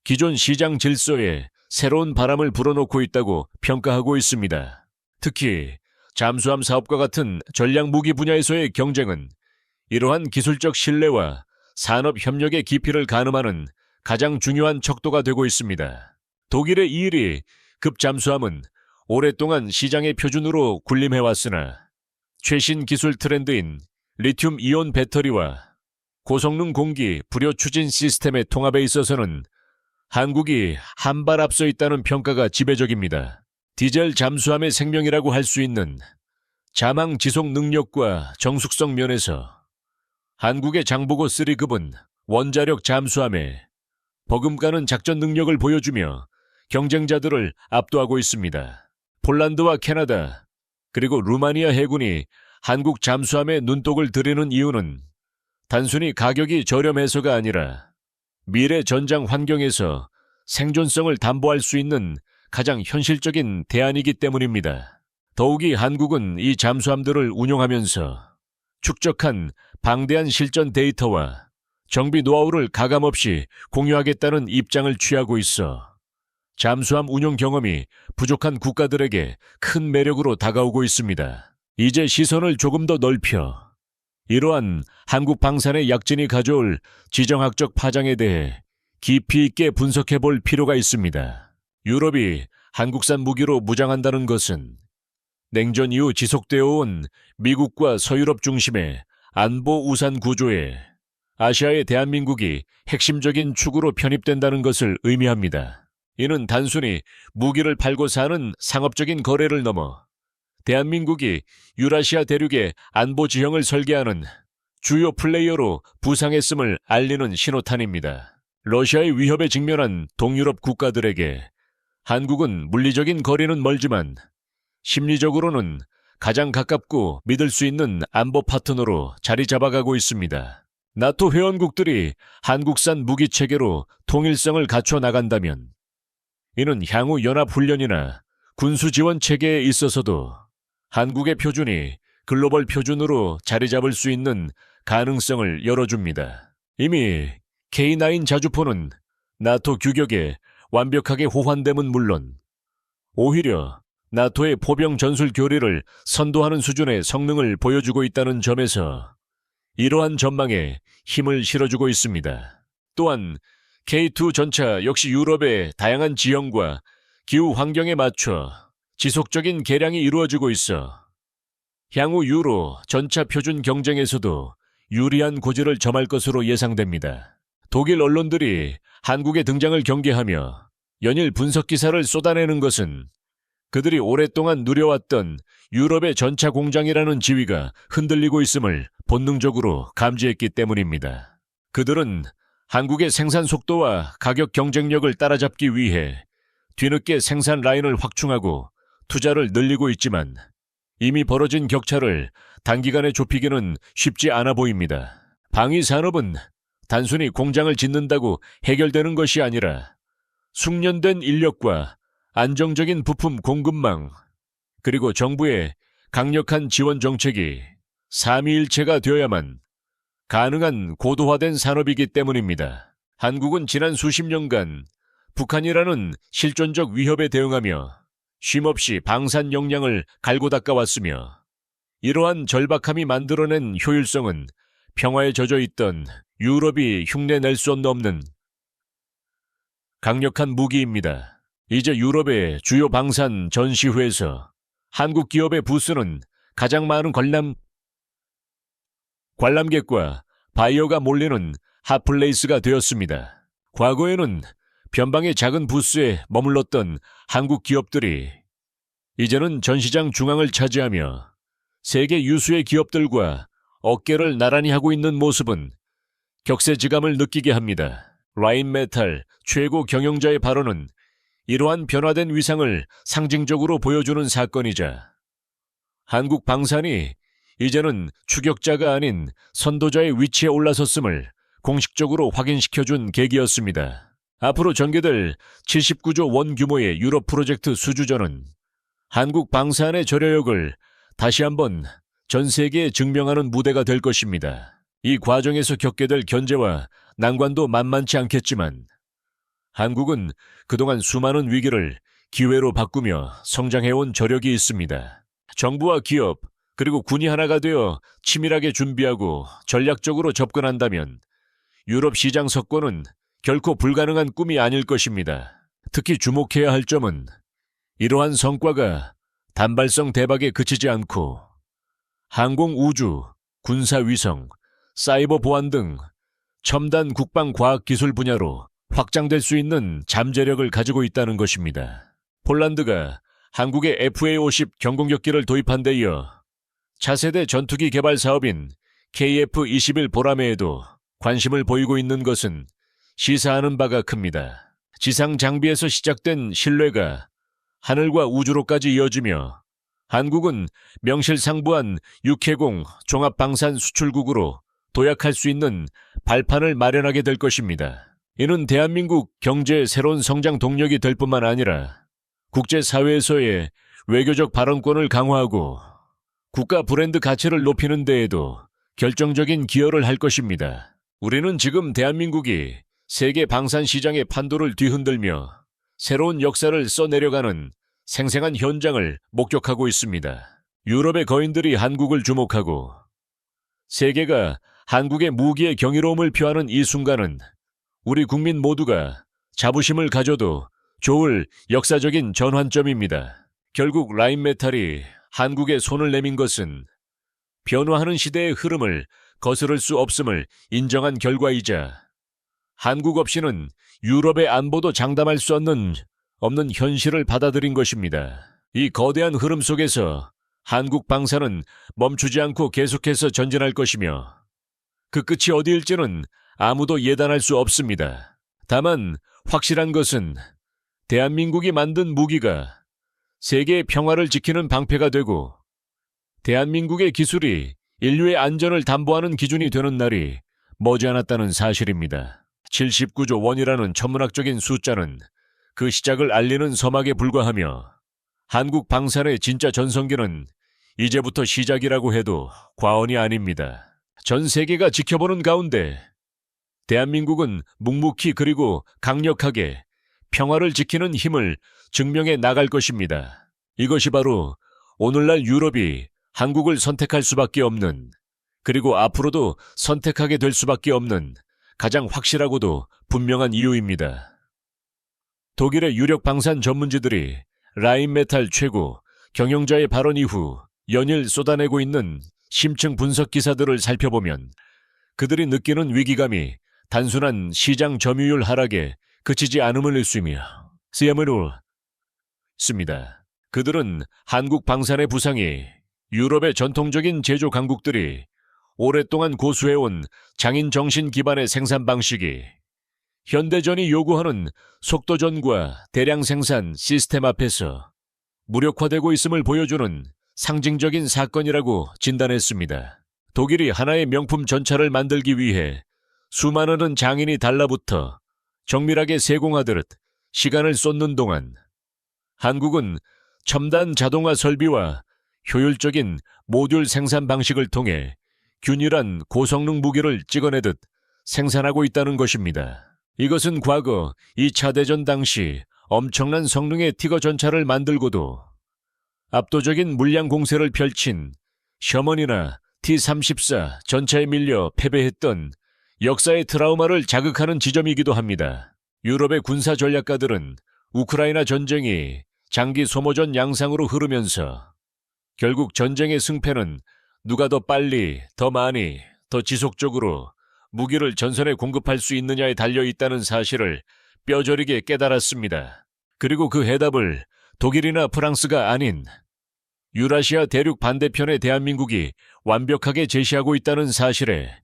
기존 시장 질서에 새로운 바람을 불어넣고 있다고 평가하고 있습니다. 특히 잠수함 사업과 같은 전략 무기 분야에서의 경쟁은 이러한 기술적 신뢰와 산업 협력의 깊이를 가늠하는 가장 중요한 척도가 되고 있습니다. 독일의 이일이 급 잠수함은 오랫동안 시장의 표준으로 군림해왔으나 최신 기술 트렌드인 리튬 이온 배터리와 고성능 공기 불효 추진 시스템의 통합에 있어서는 한국이 한 발 앞서 있다는 평가가 지배적입니다. 디젤 잠수함의 생명이라고 할 수 있는 자망 지속 능력과 정숙성 면에서 한국의 장보고 3급은 원자력 잠수함에 버금가는 작전 능력을 보여주며 경쟁자들을 압도하고 있습니다. 폴란드와 캐나다 그리고 루마니아 해군이 한국 잠수함에 눈독을 들이는 이유는 단순히 가격이 저렴해서가 아니라 미래 전장 환경에서 생존성을 담보할 수 있는 가장 현실적인 대안이기 때문입니다. 더욱이 한국은 이 잠수함들을 운용하면서 축적한 방대한 실전 데이터와 정비 노하우를 가감없이 공유하겠다는 입장을 취하고 있어 잠수함 운용 경험이 부족한 국가들에게 큰 매력으로 다가오고 있습니다. 이제 시선을 조금 더 넓혀 이러한 한국 방산의 약진이 가져올 지정학적 파장에 대해 깊이 있게 분석해 볼 필요가 있습니다. 유럽이 한국산 무기로 무장한다는 것은 냉전 이후 지속되어 온 미국과 서유럽 중심의 안보 우산 구조에 아시아의 대한민국이 핵심적인 축으로 편입된다는 것을 의미합니다. 이는 단순히 무기를 팔고 사는 상업적인 거래를 넘어 대한민국이 유라시아 대륙의 안보 지형을 설계하는 주요 플레이어로 부상했음을 알리는 신호탄입니다. 러시아의 위협에 직면한 동유럽 국가들에게 한국은 물리적인 거리는 멀지만 심리적으로는 가장 가깝고 믿을 수 있는 안보 파트너로 자리 잡아가고 있습니다. 나토 회원국들이 한국산 무기 체계로 통일성을 갖춰 나간다면 이는 향후 연합훈련이나 군수지원 체계에 있어서도 한국의 표준이 글로벌 표준으로 자리 잡을 수 있는 가능성을 열어줍니다. 이미 K9 자주포는 나토 규격에 완벽하게 호환됨은 물론 오히려 나토의 포병 전술 교리를 선도하는 수준의 성능을 보여주고 있다는 점에서 이러한 전망에 힘을 실어주고 있습니다. 또한 K2 전차 역시 유럽의 다양한 지형과 기후 환경에 맞춰 지속적인 개량이 이루어지고 있어 향후 유로 전차 표준 경쟁에서도 유리한 고지를 점할 것으로 예상됩니다. 독일 언론들이 한국의 등장을 경계하며 연일 분석 기사를 쏟아내는 것은 그들이 오랫동안 누려왔던 유럽의 전차 공장이라는 지위가 흔들리고 있음을 본능적으로 감지했기 때문입니다. 그들은 한국의 생산 속도와 가격 경쟁력을 따라잡기 위해 뒤늦게 생산 라인을 확충하고 투자를 늘리고 있지만 이미 벌어진 격차를 단기간에 좁히기는 쉽지 않아 보입니다. 방위 산업은 단순히 공장을 짓는다고 해결되는 것이 아니라 숙련된 인력과 안정적인 부품 공급망, 그리고 정부의 강력한 지원 정책이 삼위일체가 되어야만 가능한 고도화된 산업이기 때문입니다. 한국은 지난 수십 년간 북한이라는 실존적 위협에 대응하며 쉼없이 방산 역량을 갈고 닦아왔으며 이러한 절박함이 만들어낸 효율성은 평화에 젖어 있던 유럽이 흉내낼 수 없는 강력한 무기입니다. 이제 유럽의 주요 방산 전시회에서 한국 기업의 부스는 가장 많은 관람객과 바이어가 몰리는 핫플레이스가 되었습니다. 과거에는 변방의 작은 부스에 머물렀던 한국 기업들이 이제는 전시장 중앙을 차지하며 세계 유수의 기업들과 어깨를 나란히 하고 있는 모습은 격세지감을 느끼게 합니다. 라인메탈 최고 경영자의 발언은 이러한 변화된 위상을 상징적으로 보여주는 사건이자 한국 방산이 이제는 추격자가 아닌 선도자의 위치에 올라섰음을 공식적으로 확인시켜준 계기였습니다. 앞으로 전개될 79조 원 규모의 유럽 프로젝트 수주전은 한국 방사안의 절여력을 다시 한번 전 세계에 증명하는 무대가 될 것입니다. 이 과정에서 겪게 될 견제와 난관도 만만치 않겠지만 한국은 그동안 수많은 위기를 기회로 바꾸며 성장해온 저력이 있습니다. 정부와 기업, 그리고 군이 하나가 되어 치밀하게 준비하고 전략적으로 접근한다면 유럽 시장 석권은 결코 불가능한 꿈이 아닐 것입니다. 특히 주목해야 할 점은 이러한 성과가 단발성 대박에 그치지 않고 항공 우주, 군사 위성, 사이버 보안 등 첨단 국방 과학 기술 분야로 확장될 수 있는 잠재력을 가지고 있다는 것입니다. 폴란드가 한국의 FA-50 경공격기를 도입한 데 이어 차세대 전투기 개발 사업인 KF-21 보라매에도 관심을 보이고 있는 것은 시사하는 바가 큽니다. 지상 장비에서 시작된 신뢰가 하늘과 우주로까지 이어지며 한국은 명실상부한 육해공 종합방산 수출국으로 도약할 수 있는 발판을 마련하게 될 것입니다. 이는 대한민국 경제의 새로운 성장 동력이 될 뿐만 아니라 국제사회에서의 외교적 발언권을 강화하고 국가 브랜드 가치를 높이는 데에도 결정적인 기여를 할 것입니다. 우리는 지금 대한민국이 세계 방산 시장의 판도를 뒤흔들며 새로운 역사를 써내려가는 생생한 현장을 목격하고 있습니다. 유럽의 거인들이 한국을 주목하고 세계가 한국의 무기의 경이로움을 표하는 이 순간은 우리 국민 모두가 자부심을 가져도 좋을 역사적인 전환점입니다. 결국 라인메탈이 한국에 손을 내민 것은 변화하는 시대의 흐름을 거스를 수 없음을 인정한 결과이자 한국 없이는 유럽의 안보도 장담할 수 없는 현실을 받아들인 것입니다. 이 거대한 흐름 속에서 한국 방산은 멈추지 않고 계속해서 전진할 것이며 그 끝이 어디일지는 아무도 예단할 수 없습니다. 다만 확실한 것은 대한민국이 만든 무기가 세계의 평화를 지키는 방패가 되고 대한민국의 기술이 인류의 안전을 담보하는 기준이 되는 날이 머지않았다는 사실입니다. 79조 원이라는 천문학적인 숫자는 그 시작을 알리는 서막에 불과하며 한국 방산의 진짜 전성기는 이제부터 시작이라고 해도 과언이 아닙니다. 전 세계가 지켜보는 가운데 대한민국은 묵묵히 그리고 강력하게 평화를 지키는 힘을 증명해 나갈 것입니다. 이것이 바로 오늘날 유럽이 한국을 선택할 수밖에 없는, 그리고 앞으로도 선택하게 될 수밖에 없는 가장 확실하고도 분명한 이유입니다. 독일의 유력 방산 전문지들이 라인메탈 최고 경영자의 발언 이후 연일 쏟아내고 있는 심층 분석 기사들을 살펴보면 그들이 느끼는 위기감이 단순한 시장 점유율 하락에 그치지 않음을 일수며 쓰야므로 씁니다. 그들은 한국 방산의 부상이 유럽의 전통적인 제조 강국들이 오랫동안 고수해온 장인 정신 기반의 생산 방식이 현대전이 요구하는 속도전과 대량 생산 시스템 앞에서 무력화되고 있음을 보여주는 상징적인 사건이라고 진단했습니다. 독일이 하나의 명품 전차를 만들기 위해 수많은 장인이 달라붙어 정밀하게 세공하듯 시간을 쏟는 동안 한국은 첨단 자동화 설비와 효율적인 모듈 생산 방식을 통해 균일한 고성능 무기를 찍어내듯 생산하고 있다는 것입니다. 이것은 과거 2차 대전 당시 엄청난 성능의 티거 전차를 만들고도 압도적인 물량 공세를 펼친 셔먼이나 T-34 전차에 밀려 패배했던 역사의 트라우마를 자극하는 지점이기도 합니다. 유럽의 군사 전략가들은 우크라이나 전쟁이 장기 소모전 양상으로 흐르면서 결국 전쟁의 승패는 누가 더 빨리, 더 많이, 더 지속적으로 무기를 전선에 공급할 수 있느냐에 달려 있다는 사실을 뼈저리게 깨달았습니다. 그리고 그 해답을 독일이나 프랑스가 아닌 유라시아 대륙 반대편의 대한민국이 완벽하게 제시하고 있다는 사실에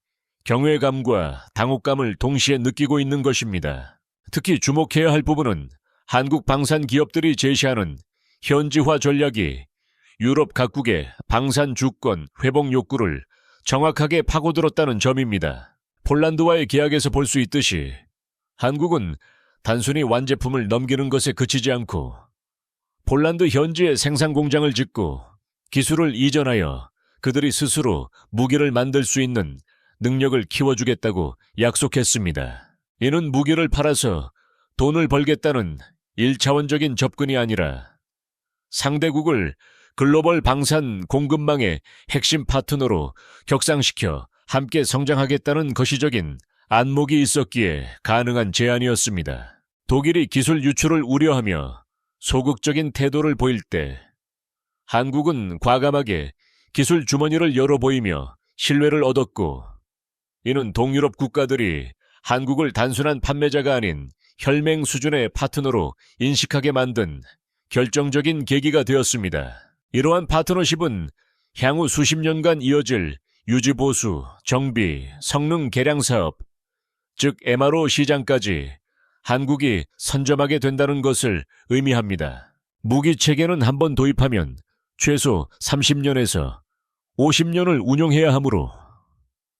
경외감과 당혹감을 동시에 느끼고 있는 것입니다. 특히 주목해야 할 부분은 한국 방산 기업들이 제시하는 현지화 전략이 유럽 각국의 방산 주권 회복 욕구를 정확하게 파고들었다는 점입니다. 폴란드와의 계약에서 볼 수 있듯이 한국은 단순히 완제품을 넘기는 것에 그치지 않고 폴란드 현지에 생산 공장을 짓고 기술을 이전하여 그들이 스스로 무기를 만들 수 있는 능력을 키워주겠다고 약속했습니다. 이는 무기를 팔아서 돈을 벌겠다는 1차원적인 접근이 아니라 상대국을 글로벌 방산 공급망의 핵심 파트너로 격상시켜 함께 성장하겠다는 거시적인 안목이 있었기에 가능한 제안이었습니다. 독일이 기술 유출을 우려하며 소극적인 태도를 보일 때 한국은 과감하게 기술 주머니를 열어 보이며 신뢰를 얻었고, 이는 동유럽 국가들이 한국을 단순한 판매자가 아닌 혈맹 수준의 파트너로 인식하게 만든 결정적인 계기가 되었습니다. 이러한 파트너십은 향후 수십 년간 이어질 유지보수, 정비, 성능 개량 사업, 즉 MRO 시장까지 한국이 선점하게 된다는 것을 의미합니다. 무기 체계는 한번 도입하면 최소 30년에서 50년을 운용해야 하므로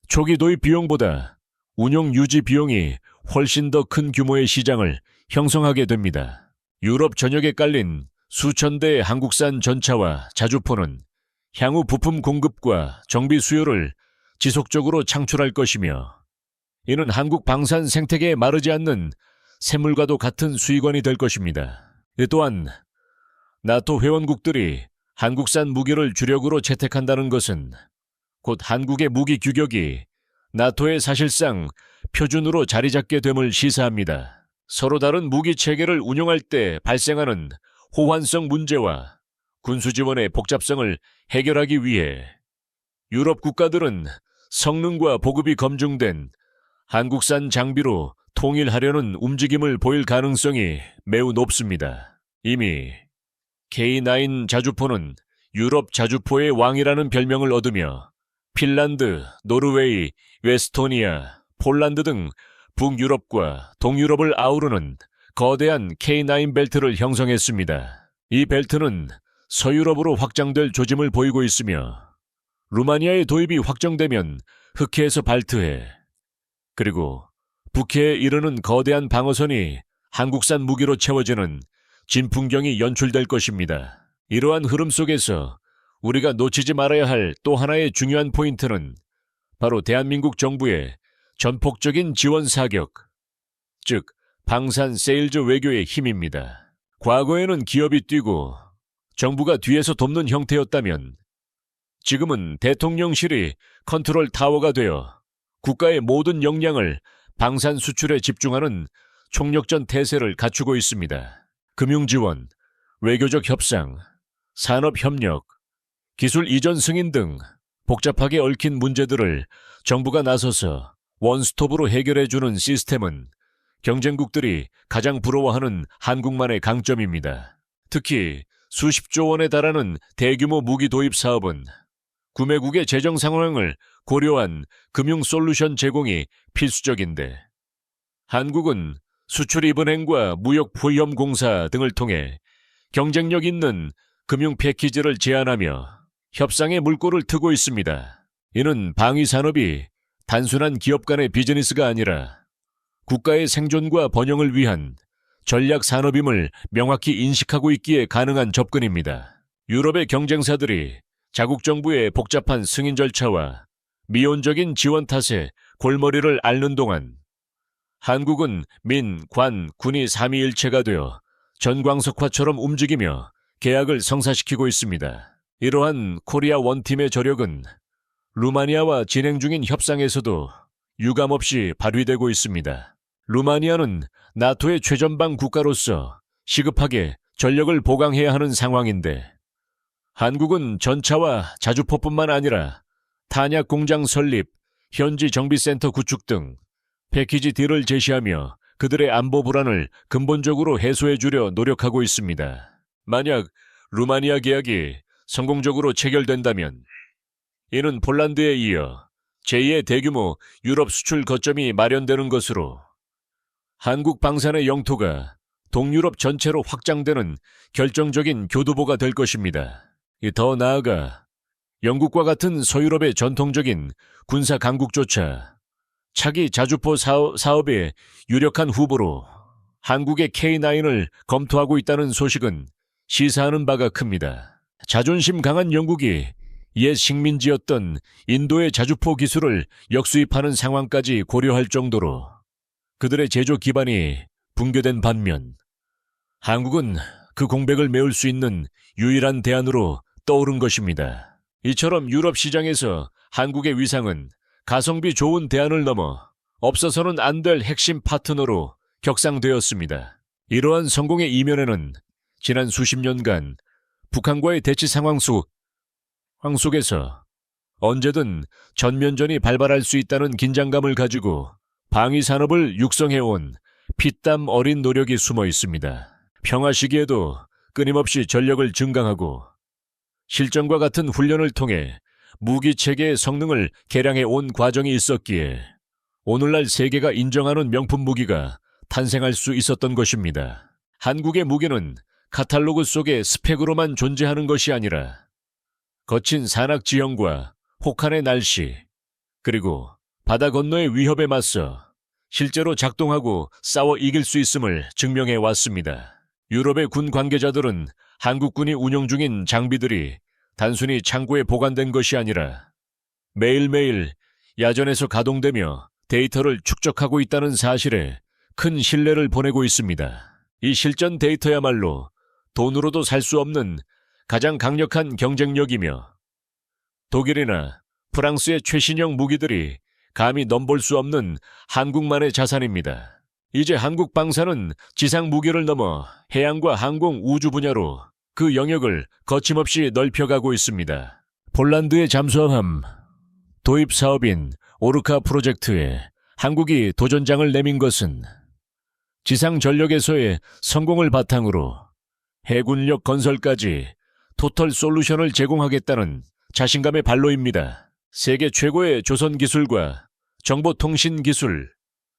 초기 도입 비용보다 운용 유지 비용이 훨씬 더 큰 규모의 시장을 형성하게 됩니다. 유럽 전역에 깔린 수천 대의 한국산 전차와 자주포는 향후 부품 공급과 정비 수요를 지속적으로 창출할 것이며, 이는 한국 방산 생태계에 마르지 않는 샘물과도 같은 수익원이 될 것입니다. 또한 나토 회원국들이 한국산 무기를 주력으로 채택한다는 것은 곧 한국의 무기 규격이 나토에 사실상 표준으로 자리 잡게 됨을 시사합니다. 서로 다른 무기 체계를 운용할 때 발생하는 호환성 문제와 군수 지원의 복잡성을 해결하기 위해 유럽 국가들은 성능과 보급이 검증된 한국산 장비로 통일하려는 움직임을 보일 가능성이 매우 높습니다. 이미 K9 자주포는 유럽 자주포의 왕이라는 별명을 얻으며 핀란드, 노르웨이, 웨스토니아, 폴란드 등 북유럽과 동유럽을 아우르는 거대한 K9 벨트를 형성했습니다. 이 벨트는 서유럽으로 확장될 조짐을 보이고 있으며 루마니아의 도입이 확정되면 흑해에서 발트해, 그리고 북해에 이르는 거대한 방어선이 한국산 무기로 채워지는 진풍경이 연출될 것입니다. 이러한 흐름 속에서 우리가 놓치지 말아야 할 또 하나의 중요한 포인트는 바로 대한민국 정부의 전폭적인 지원 사격, 즉 방산 세일즈 외교의 힘입니다. 과거에는 기업이 뛰고 정부가 뒤에서 돕는 형태였다면 지금은 대통령실이 컨트롤 타워가 되어 국가의 모든 역량을 방산 수출에 집중하는 총력전 태세를 갖추고 있습니다. 금융지원, 외교적 협상, 산업협력, 기술 이전 승인 등 복잡하게 얽힌 문제들을 정부가 나서서 원스톱으로 해결해주는 시스템은 경쟁국들이 가장 부러워하는 한국만의 강점입니다. 특히 수십조 원에 달하는 대규모 무기 도입 사업은 구매국의 재정 상황을 고려한 금융 솔루션 제공이 필수적인데, 한국은 수출입은행과 무역포위험공사 등을 통해 경쟁력 있는 금융 패키지를 제안하며 협상의 물꼬를 트고 있습니다. 이는 방위산업이 단순한 기업 간의 비즈니스가 아니라 국가의 생존과 번영을 위한 전략 산업임을 명확히 인식하고 있기에 가능한 접근입니다. 유럽의 경쟁사들이 자국 정부의 복잡한 승인 절차와 미온적인 지원 탓에 골머리를 앓는 동안 한국은 민, 관, 군이 삼위일체가 되어 전광석화처럼 움직이며 계약을 성사시키고 있습니다. 이러한 코리아 원팀의 저력은 루마니아와 진행 중인 협상에서도 유감없이 발휘되고 있습니다. 루마니아는 나토의 최전방 국가로서 시급하게 전력을 보강해야 하는 상황인데, 한국은 전차와 자주포뿐만 아니라 탄약 공장 설립, 현지 정비센터 구축 등 패키지 딜을 제시하며 그들의 안보 불안을 근본적으로 해소해주려 노력하고 있습니다. 만약 루마니아 계약이 성공적으로 체결된다면 이는 폴란드에 이어 제2의 대규모 유럽 수출 거점이 마련되는 것으로 한국 방산의 영토가 동유럽 전체로 확장되는 결정적인 교두보가 될 것입니다. 더 나아가 영국과 같은 서유럽의 전통적인 군사 강국조차 차기 자주포 사업의 유력한 후보로 한국의 K9을 검토하고 있다는 소식은 시사하는 바가 큽니다. 자존심 강한 영국이 옛 식민지였던 인도의 자주포 기술을 역수입하는 상황까지 고려할 정도로 그들의 제조 기반이 붕괴된 반면 한국은 그 공백을 메울 수 있는 유일한 대안으로 떠오른 것입니다. 이처럼 유럽 시장에서 한국의 위상은 가성비 좋은 대안을 넘어 없어서는 안 될 핵심 파트너로 격상되었습니다. 이러한 성공의 이면에는 지난 수십 년간 북한과의 대치 상황 속에서 언제든 전면전이 발발할 수 있다는 긴장감을 가지고 방위 산업을 육성해온 피땀 어린 노력이 숨어 있습니다. 평화 시기에도 끊임없이 전력을 증강하고 실전과 같은 훈련을 통해 무기 체계의 성능을 개량해 온 과정이 있었기에 오늘날 세계가 인정하는 명품 무기가 탄생할 수 있었던 것입니다. 한국의 무기는 카탈로그 속의 스펙으로만 존재하는 것이 아니라 거친 산악 지형과 혹한의 날씨, 그리고 바다 건너의 위협에 맞서 실제로 작동하고 싸워 이길 수 있음을 증명해 왔습니다. 유럽의 군 관계자들은 한국군이 운용 중인 장비들이 단순히 창고에 보관된 것이 아니라 매일매일 야전에서 가동되며 데이터를 축적하고 있다는 사실에 큰 신뢰를 보내고 있습니다. 이 실전 데이터야말로 돈으로도 살 수 없는 가장 강력한 경쟁력이며 독일이나 프랑스의 최신형 무기들이 감히 넘볼 수 없는 한국만의 자산입니다. 이제 한국 방사는 지상 무기를 넘어 해양과 항공 우주 분야로 그 영역을 거침없이 넓혀가고 있습니다. 폴란드의 잠수함 도입 사업인 오르카 프로젝트에 한국이 도전장을 내민 것은 지상 전력에서의 성공을 바탕으로 해군력 건설까지 토털 솔루션을 제공하겠다는 자신감의 발로입니다. 세계 최고의 조선 기술과 정보통신 기술,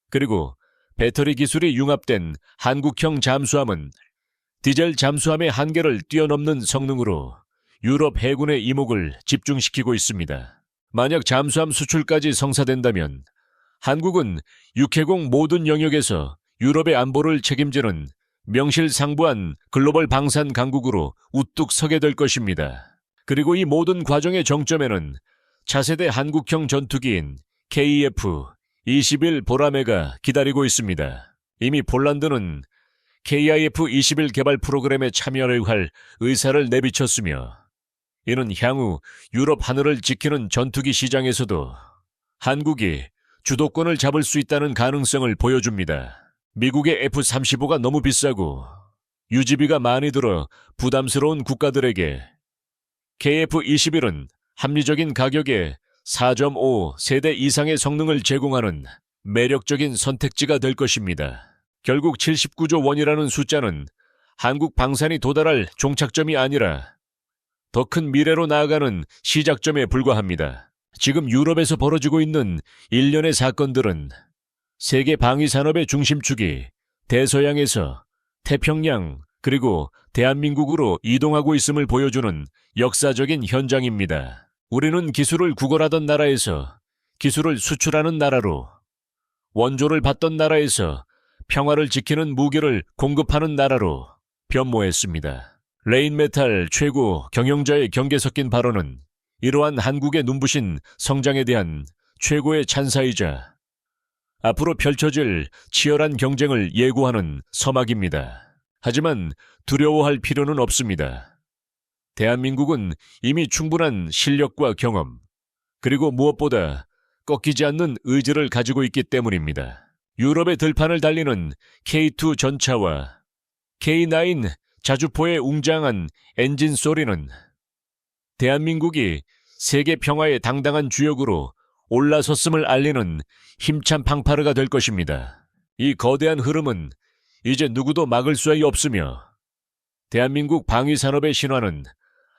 그리고 배터리 기술이 융합된 한국형 잠수함은 디젤 잠수함의 한계를 뛰어넘는 성능으로 유럽 해군의 이목을 집중시키고 있습니다. 만약 잠수함 수출까지 성사된다면 한국은 육해공 모든 영역에서 유럽의 안보를 책임지는 명실상부한 글로벌 방산 강국으로 우뚝 서게 될 것입니다. 그리고 이 모든 과정의 정점에는 차세대 한국형 전투기인 KF-21 보라매가 기다리고 있습니다. 이미 폴란드는 KIF-21 개발 프로그램에 참여를 할 의사를 내비쳤으며 이는 향후 유럽 하늘을 지키는 전투기 시장에서도 한국이 주도권을 잡을 수 있다는 가능성을 보여줍니다. 미국의 F-35가 너무 비싸고 유지비가 많이 들어 부담스러운 국가들에게 KF-21은 합리적인 가격에 4.5 세대 이상의 성능을 제공하는 매력적인 선택지가 될 것입니다. 결국 79조 원이라는 숫자는 한국 방산이 도달할 종착점이 아니라 더 큰 미래로 나아가는 시작점에 불과합니다. 지금 유럽에서 벌어지고 있는 일련의 사건들은 세계 방위 산업의 중심축이 대서양에서 태평양 그리고 대한민국으로 이동하고 있음을 보여주는 역사적인 현장입니다. 우리는 기술을 구걸하던 나라에서 기술을 수출하는 나라로, 원조를 받던 나라에서 평화를 지키는 무기를 공급하는 나라로 변모했습니다. 레인메탈 최고 경영자의 경계 섞인 발언은 이러한 한국의 눈부신 성장에 대한 최고의 찬사이자 앞으로 펼쳐질 치열한 경쟁을 예고하는 서막입니다. 하지만 두려워할 필요는 없습니다. 대한민국은 이미 충분한 실력과 경험, 그리고 무엇보다 꺾이지 않는 의지를 가지고 있기 때문입니다. 유럽의 들판을 달리는 K2 전차와 K9 자주포의 웅장한 엔진 소리는 대한민국이 세계 평화의 당당한 주역으로 올라섰음을 알리는 힘찬 팡파르가 될 것입니다. 이 거대한 흐름은 이제 누구도 막을 수 없으며 대한민국 방위 산업의 신화는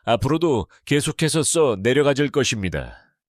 앞으로도 계속해서 써 내려가질 것입니다.